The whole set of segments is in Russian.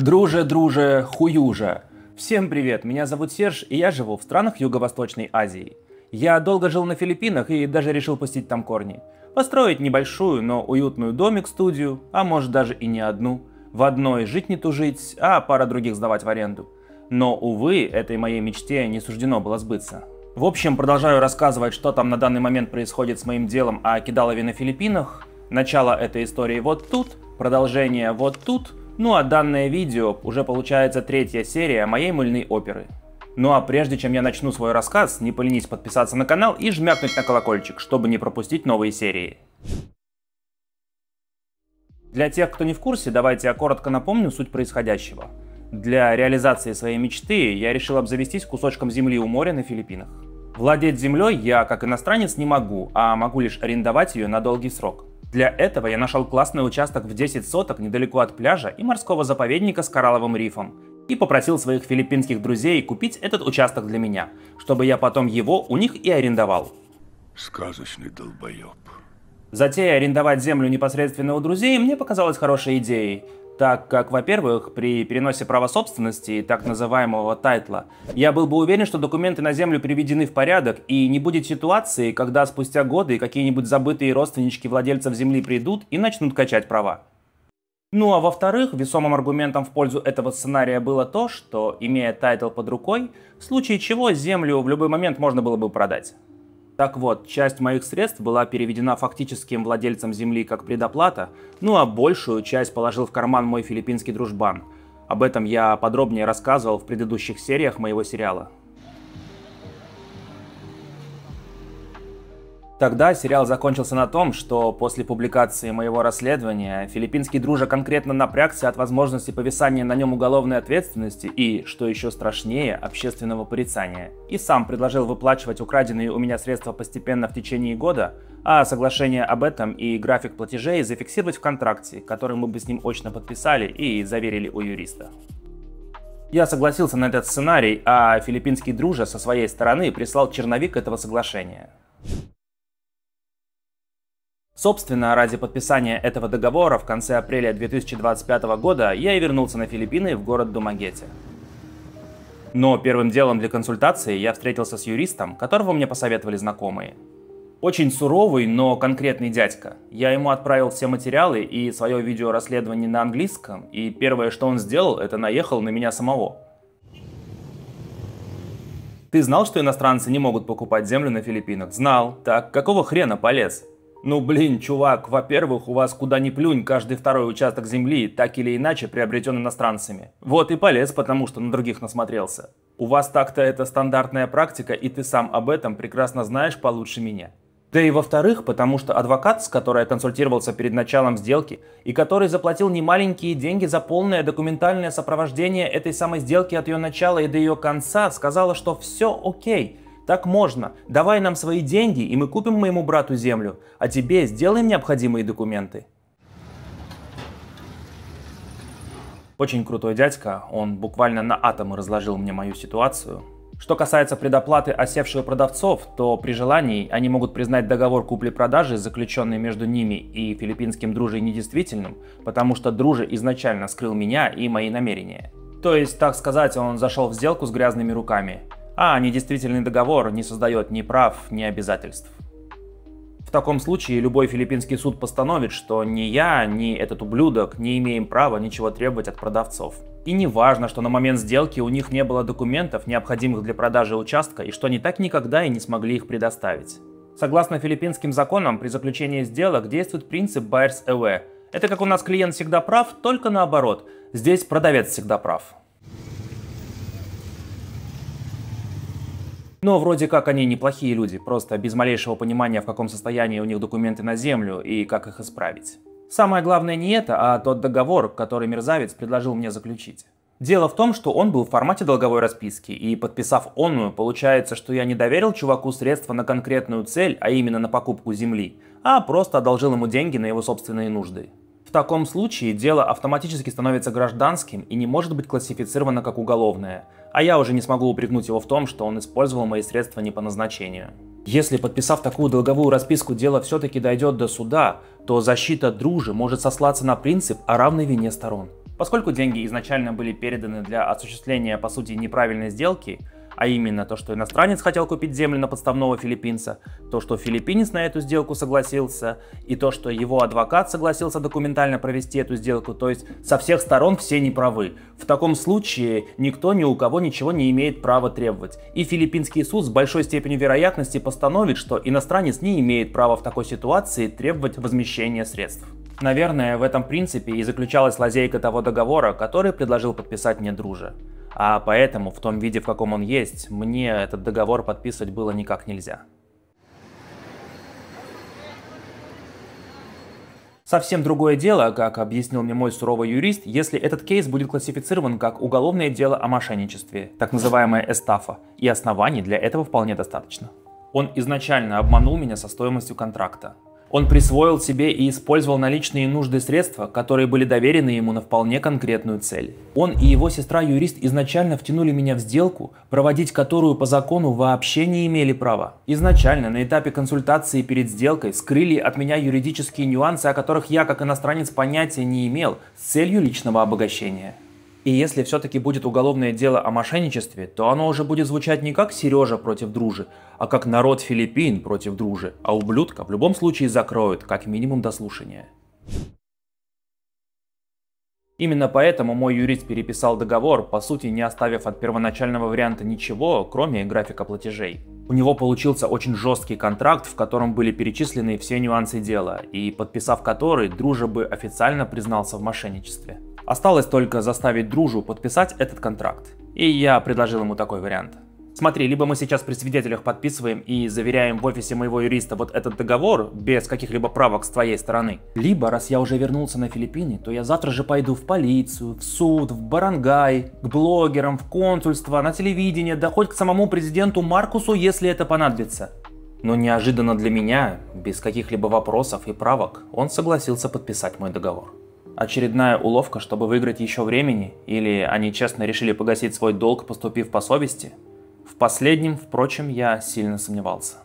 Друже, друже, хуюже. Всем привет, меня зовут Серж, и я живу в странах Юго-Восточной Азии. Я долго жил на Филиппинах и даже решил пустить там корни. Построить небольшую, но уютную домик-студию, а может даже и не одну. В одной жить не тужить, а пара других сдавать в аренду. Но, увы, этой моей мечте не суждено было сбыться. В общем, продолжаю рассказывать, что там на данный момент происходит с моим делом о кидалове на Филиппинах. Начало этой истории вот тут, продолжение вот тут. Ну а данное видео уже получается третья серия моей мыльной оперы. Ну а прежде чем я начну свой рассказ, не поленись подписаться на канал и жмякнуть на колокольчик, чтобы не пропустить новые серии. Для тех, кто не в курсе, давайте я коротко напомню суть происходящего. Для реализации своей мечты я решил обзавестись кусочком земли у моря на Филиппинах. Владеть землей я, как иностранец, не могу, а могу лишь арендовать ее на долгий срок. Для этого я нашел классный участок в 10 соток недалеко от пляжа и морского заповедника с коралловым рифом и попросил своих филиппинских друзей купить этот участок для меня, чтобы я потом его у них и арендовал. Сказочный долбоеб. Затея арендовать землю непосредственно у друзей мне показалась хорошей идеей, так как, во-первых, при переносе права собственности, так называемого тайтла, я был бы уверен, что документы на землю приведены в порядок и не будет ситуации, когда спустя годы какие-нибудь забытые родственнички владельцев земли придут и начнут качать права. Ну а во-вторых, весомым аргументом в пользу этого сценария было то, что, имея тайтл под рукой, в случае чего землю в любой момент можно было бы продать. Так вот, часть моих средств была переведена фактическим владельцам земли как предоплата, ну а большую часть положил в карман мой филиппинский дружбан. Об этом я подробнее рассказывал в предыдущих сериях моего сериала. Тогда сериал закончился на том, что после публикации моего расследования филиппинский дружа конкретно напрягся от возможности повисания на нем уголовной ответственности и, что еще страшнее, общественного порицания. И сам предложил выплачивать украденные у меня средства постепенно в течение года, а соглашение об этом и график платежей зафиксировать в контракте, который мы бы с ним очно подписали и заверили у юриста. Я согласился на этот сценарий, а филиппинский дружа со своей стороны прислал черновик этого соглашения. Собственно, ради подписания этого договора в конце апреля 2025 года я и вернулся на Филиппины в город Думагете. Но первым делом для консультации я встретился с юристом, которого мне посоветовали знакомые. Очень суровый, но конкретный дядька. Я ему отправил все материалы и свое видеорасследование на английском, и первое, что он сделал, это наехал на меня самого. Ты знал, что иностранцы не могут покупать землю на Филиппинах? Знал. Так, какого хрена полез? Ну блин, чувак, во-первых, у вас куда ни плюнь, каждый второй участок земли так или иначе приобретен иностранцами. Вот и полез, потому что на других насмотрелся. У вас так-то это стандартная практика, и ты сам об этом прекрасно знаешь получше меня. Да и во-вторых, потому что адвокат, с которой я консультировался перед началом сделки, и который заплатил немаленькие деньги за полное документальное сопровождение этой самой сделки от ее начала и до ее конца, сказала, что все окей. Так можно. Давай нам свои деньги, и мы купим моему брату землю, а тебе сделаем необходимые документы. Очень крутой дядька, он буквально на атомы разложил мне мою ситуацию. Что касается предоплаты осевших продавцов, то при желании они могут признать договор купли-продажи, заключенный между ними и филиппинским дружей, недействительным, потому что дружа изначально скрыл меня и мои намерения. То есть, так сказать, он зашел в сделку с грязными руками. А недействительный договор не создает ни прав, ни обязательств. В таком случае любой филиппинский суд постановит, что ни я, ни этот ублюдок не имеем права ничего требовать от продавцов. И не важно, что на момент сделки у них не было документов, необходимых для продажи участка, и что они так никогда и не смогли их предоставить. Согласно филиппинским законам, при заключении сделок действует принцип buyer's away. Это как у нас клиент всегда прав, только наоборот. Здесь продавец всегда прав. Но вроде как они неплохие люди, просто без малейшего понимания, в каком состоянии у них документы на землю и как их исправить. Самое главное не это, а тот договор, который мерзавец предложил мне заключить. Дело в том, что он был в формате долговой расписки, и подписав онную, получается, что я не доверил чуваку средства на конкретную цель, а именно на покупку земли, а просто одолжил ему деньги на его собственные нужды. В таком случае дело автоматически становится гражданским и не может быть классифицировано как уголовное, а я уже не смогу упрекнуть его в том, что он использовал мои средства не по назначению. Если, подписав такую долговую расписку, дело все-таки дойдет до суда, то защита дружи может сослаться на принцип о равной вине сторон. Поскольку деньги изначально были переданы для осуществления, по сути, неправильной сделки, а именно то, что иностранец хотел купить землю на подставного филиппинца, то, что филиппинец на эту сделку согласился, и то, что его адвокат согласился документально провести эту сделку, то есть со всех сторон все неправы. В таком случае никто ни у кого ничего не имеет права требовать. И филиппинский суд с большой степенью вероятности постановит, что иностранец не имеет права в такой ситуации требовать возмещения средств. Наверное, в этом принципе и заключалась лазейка того договора, который предложил подписать мне Друже. А поэтому, в том виде, в каком он есть, мне этот договор подписывать было никак нельзя. Совсем другое дело, как объяснил мне мой суровый юрист, если этот кейс будет классифицирован как уголовное дело о мошенничестве, так называемая эстафа, и оснований для этого вполне достаточно. Он изначально обманул меня со стоимостью контракта. Он присвоил себе и использовал наличные нужды средства, которые были доверены ему на вполне конкретную цель. Он и его сестра-юрист изначально втянули меня в сделку, проводить которую по закону вообще не имели права. Изначально на этапе консультации перед сделкой скрыли от меня юридические нюансы, о которых я как иностранец понятия не имел, с целью личного обогащения. И если все-таки будет уголовное дело о мошенничестве, то оно уже будет звучать не как Сережа против Дружи, а как народ Филиппин против Дружи, а ублюдка в любом случае закроют, как минимум до слушания. Именно поэтому мой юрист переписал договор, по сути не оставив от первоначального варианта ничего, кроме графика платежей. У него получился очень жесткий контракт, в котором были перечислены все нюансы дела, и подписав который, Дружа бы официально признался в мошенничестве. Осталось только заставить Дружу подписать этот контракт. И я предложил ему такой вариант. Смотри, либо мы сейчас при свидетелях подписываем и заверяем в офисе моего юриста вот этот договор, без каких-либо правок с твоей стороны. Либо, раз я уже вернулся на Филиппины, то я завтра же пойду в полицию, в суд, в барангай, к блогерам, в консульство, на телевидение, да хоть к самому президенту Маркусу, если это понадобится. Но неожиданно для меня, без каких-либо вопросов и правок, он согласился подписать мой договор. Очередная уловка, чтобы выиграть еще времени, или они честно решили погасить свой долг, поступив по совести? В последнем, впрочем, я сильно сомневался.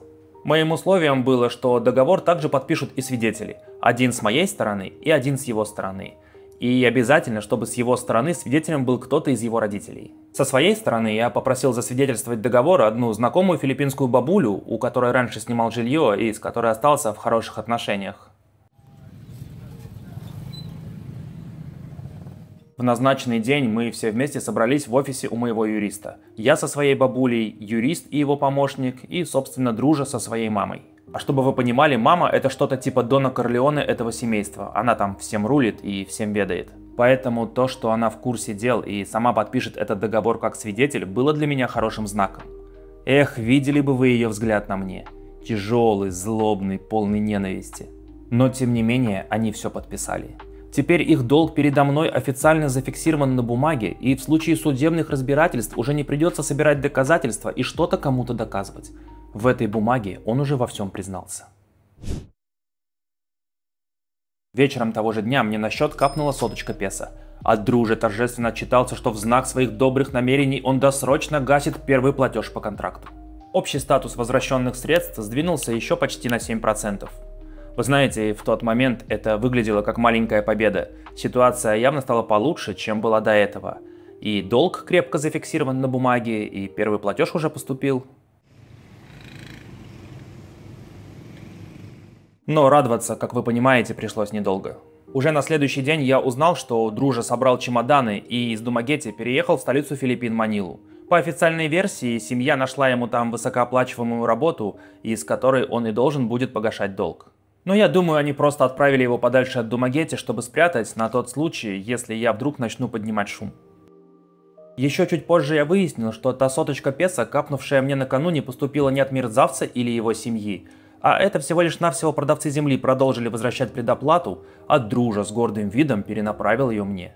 Моим условием было, что договор также подпишут и свидетели, один с моей стороны и один с его стороны. И обязательно, чтобы с его стороны свидетелем был кто-то из его родителей. Со своей стороны я попросил засвидетельствовать договор одну знакомую филиппинскую бабулю, у которой раньше снимал жилье и с которой остался в хороших отношениях. В назначенный день мы все вместе собрались в офисе у моего юриста. Я со своей бабулей, юрист и его помощник, и, собственно, Дружа со своей мамой. А чтобы вы понимали, мама — это что-то типа Дона Корлеоне этого семейства. Она там всем рулит и всем ведает. Поэтому то, что она в курсе дел и сама подпишет этот договор как свидетель, было для меня хорошим знаком. Эх, видели бы вы ее взгляд на мне. Тяжелый, злобный, полный ненависти. Но, тем не менее, они все подписали. Теперь их долг передо мной официально зафиксирован на бумаге, и в случае судебных разбирательств уже не придется собирать доказательства и что-то кому-то доказывать. В этой бумаге он уже во всем признался. Вечером того же дня мне на счет капнула 100 песо. От Дружи торжественно отчитался, что в знак своих добрых намерений он досрочно гасит первый платеж по контракту. Общий статус возвращенных средств сдвинулся еще почти на 7%. Вы знаете, в тот момент это выглядело как маленькая победа. Ситуация явно стала получше, чем была до этого. И долг крепко зафиксирован на бумаге, и первый платеж уже поступил. Но радоваться, как вы понимаете, пришлось недолго. Уже на следующий день я узнал, что Дружа собрал чемоданы и из Думагети переехал в столицу Филиппин Манилу. По официальной версии, семья нашла ему там высокооплачиваемую работу, из которой он и должен будет погашать долг. Но я думаю, они просто отправили его подальше от Думагети, чтобы спрятать на тот случай, если я вдруг начну поднимать шум. Еще чуть позже я выяснил, что та 100 песо, капнувшая мне накануне, поступила не от мерзавца или его семьи, а это всего лишь навсего продавцы земли продолжили возвращать предоплату, а Дружа с гордым видом перенаправил ее мне.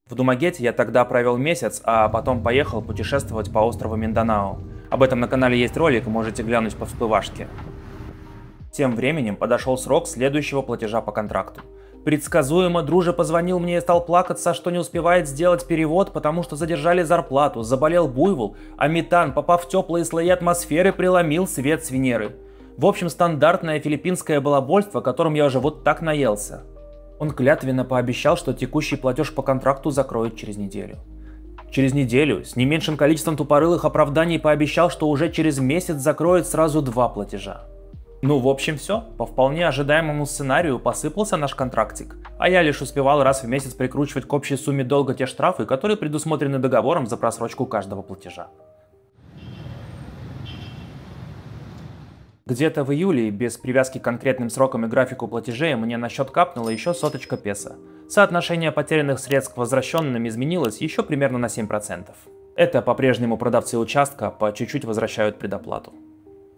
В Думагете я тогда провел месяц, а потом поехал путешествовать по острову Минданао. Об этом на канале есть ролик, можете глянуть по всплывашке. Тем временем подошел срок следующего платежа по контракту. Предсказуемо Дружа позвонил мне и стал плакаться, что не успевает сделать перевод, потому что задержали зарплату, заболел буйвол, а метан, попав в теплые слои атмосферы, преломил свет с Венеры. В общем, стандартное филиппинское балабольство, которым я уже вот так наелся. Он клятвенно пообещал, что текущий платеж по контракту закроет через неделю. Через неделю с не меньшим количеством тупорылых оправданий пообещал, что уже через месяц закроет сразу 2 платежа. Ну, в общем, все. По вполне ожидаемому сценарию посыпался наш контрактик, а я лишь успевал раз в месяц прикручивать к общей сумме долга те штрафы, которые предусмотрены договором за просрочку каждого платежа. Где-то в июле, без привязки к конкретным срокам и графику платежей, мне на счет капнуло еще 100 песо. Соотношение потерянных средств к возвращенным изменилось еще примерно на 7%. Это по-прежнему продавцы участка по чуть-чуть возвращают предоплату.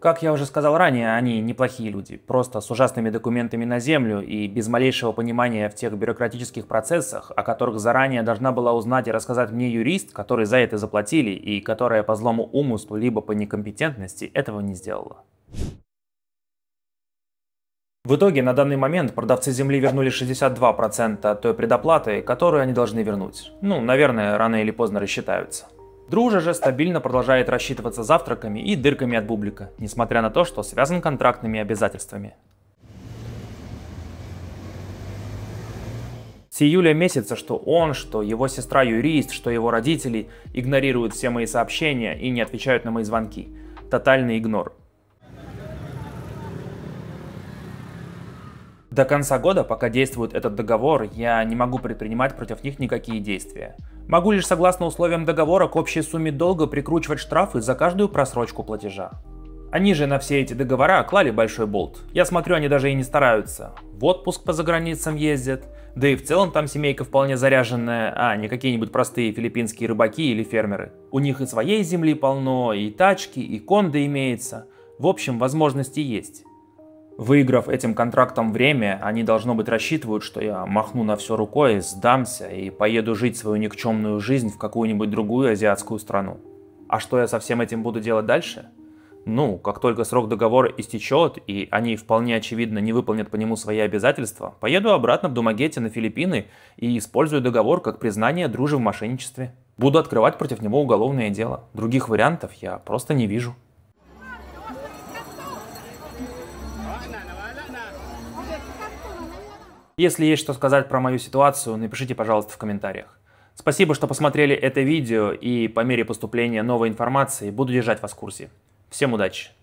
Как я уже сказал ранее, они неплохие люди, просто с ужасными документами на землю и без малейшего понимания в тех бюрократических процессах, о которых заранее должна была узнать и рассказать мне юрист, который за это заплатили и которая по злому умыслу либо по некомпетентности этого не сделала. В итоге на данный момент продавцы земли вернули 62% той предоплаты, которую они должны вернуть. Ну, наверное, рано или поздно рассчитаются. Дружа же стабильно продолжает рассчитываться завтраками и дырками от бублика, несмотря на то, что связан контрактными обязательствами. С июля месяца, что он, что его сестра-юрист, что его родители игнорируют все мои сообщения и не отвечают на мои звонки. Тотальный игнор. До конца года, пока действует этот договор, я не могу предпринимать против них никакие действия. Могу лишь согласно условиям договора к общей сумме долга прикручивать штрафы за каждую просрочку платежа. Они же на все эти договора клали большой болт. Я смотрю, они даже и не стараются. В отпуск по заграницам ездят. Да и в целом там семейка вполне заряженная, а не какие-нибудь простые филиппинские рыбаки или фермеры. У них и своей земли полно, и тачки, и кондо имеется. В общем, возможности есть. Выиграв этим контрактом время, они, должно быть, рассчитывают, что я махну на все рукой, сдамся и поеду жить свою никчемную жизнь в какую-нибудь другую азиатскую страну. А что я со всем этим буду делать дальше? Ну, как только срок договора истечет, и они вполне очевидно не выполнят по нему свои обязательства, поеду обратно в Думагете на Филиппины и использую договор как признание дружбы в мошенничестве. Буду открывать против него уголовное дело. Других вариантов я просто не вижу. Если есть что сказать про мою ситуацию, напишите, пожалуйста, в комментариях. Спасибо, что посмотрели это видео, и по мере поступления новой информации буду держать вас в курсе. Всем удачи!